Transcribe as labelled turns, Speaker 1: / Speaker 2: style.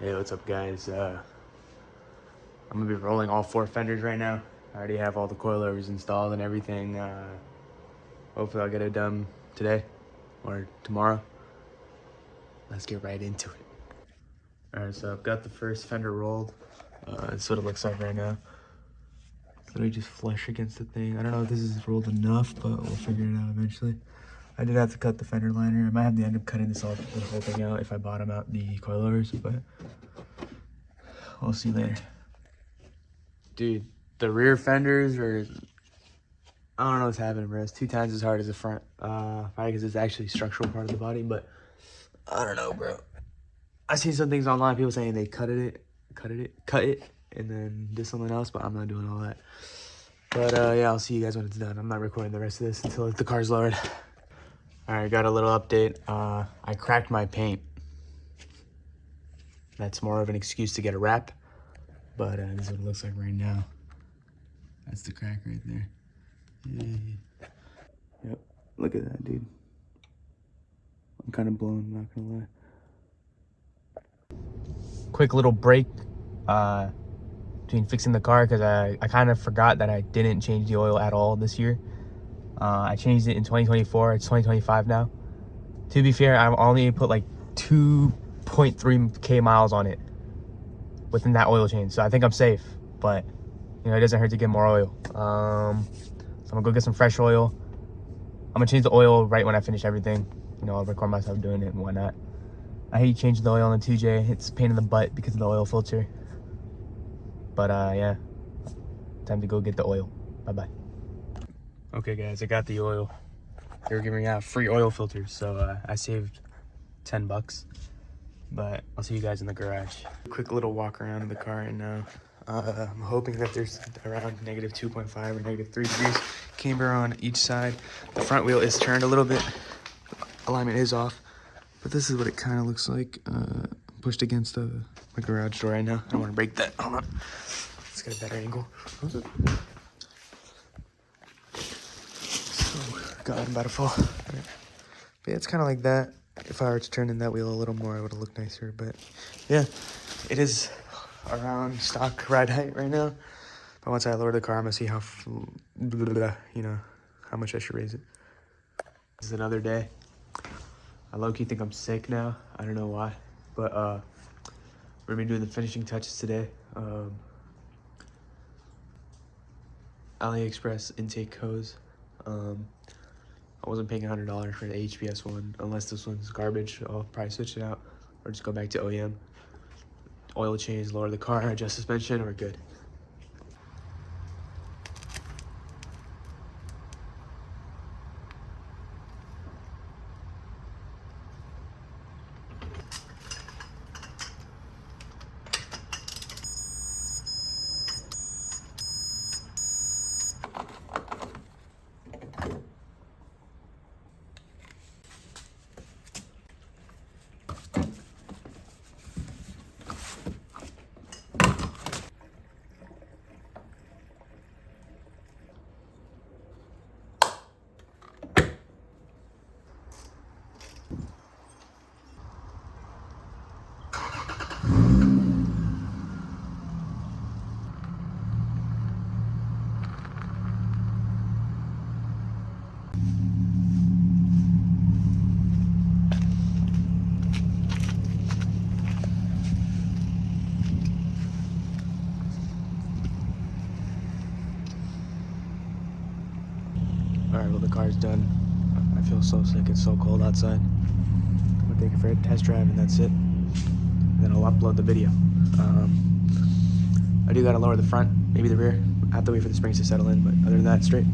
Speaker 1: Hey, what's up guys? I'm gonna be rolling all 4 fenders right now. I already have all the coilovers installed and everything. Hopefully I'll get it done today or tomorrow. Let's get right into it. Alright, so I've got the first fender rolled. That's what it looks like right now. So I just flush against the thing. I don't know if this is rolled enough, but we'll figure it out eventually. I did have to cut the fender liner. I might have to end up cutting the whole thing out if I bottom out the coilovers, but we'll see later. Dude, the rear fenders are, I don't know what's happening, bro. It's 2 times as hard as the front. Probably because it's actually a structural part of the body, but I don't know, bro. I seen some things online, people saying they cut it, and then did something else, but I'm not doing all that. But yeah, I'll see you guys when it's done. I'm not recording the rest of this until the car's lowered. All right, got a little update. I cracked my paint. That's more of an excuse to get a wrap, but this is what it looks like right now. That's the crack right there. Yeah. Yep, look at that, dude. I'm kind of blown, I'm not gonna lie. Quick little break between fixing the car because I kind of forgot that I didn't change the oil at all this year. I changed it in 2024. It's 2025 now. To be fair, I've only put like 2.3K miles on it within that oil change, so I think I'm safe. But you know, it doesn't hurt to get more oil. So I'm gonna go get some fresh oil. I'm gonna change the oil right when I finish everything. You know, I'll record myself doing it and whatnot. I hate changing the oil on the 2J. It's a pain in the butt because of the oil filter. But yeah, time to go get the oil. Bye-bye. Okay guys, I got the oil. They were giving out free oil filters, so I saved 10 bucks. But I'll see you guys in the garage. Quick little walk around in the car right now. I'm hoping that there's around -2.5 or -3 degrees camber on each side. The front wheel is turned a little bit. Alignment is off. But this is what it kind of looks like. Pushed against my garage door right now. I don't want to break that. Hold on. Let's get a better angle. God, I'm about to fall. Right. But yeah, it's kind of like that. If I were to turn in that wheel a little more, it would have looked nicer. But yeah, it is around stock ride height right now. But once I lower the car, I'm gonna see how, you know, how much I should raise it. This is another day. I low-key think I'm sick now. I don't know why. But we're gonna be doing the finishing touches today. AliExpress intake hose. I wasn't paying $100 for the HPS one. Unless this one's garbage, I'll probably switch it out or just go back to OEM. Oil change, lower the car, adjust suspension, we're good. Alright, well the car's done. I feel so sick, it's so cold outside. I'm gonna take it for a test drive and that's it. And then I'll upload the video. I do gotta lower the front, maybe the rear. I have to wait for the springs to settle in, but other than that, straight.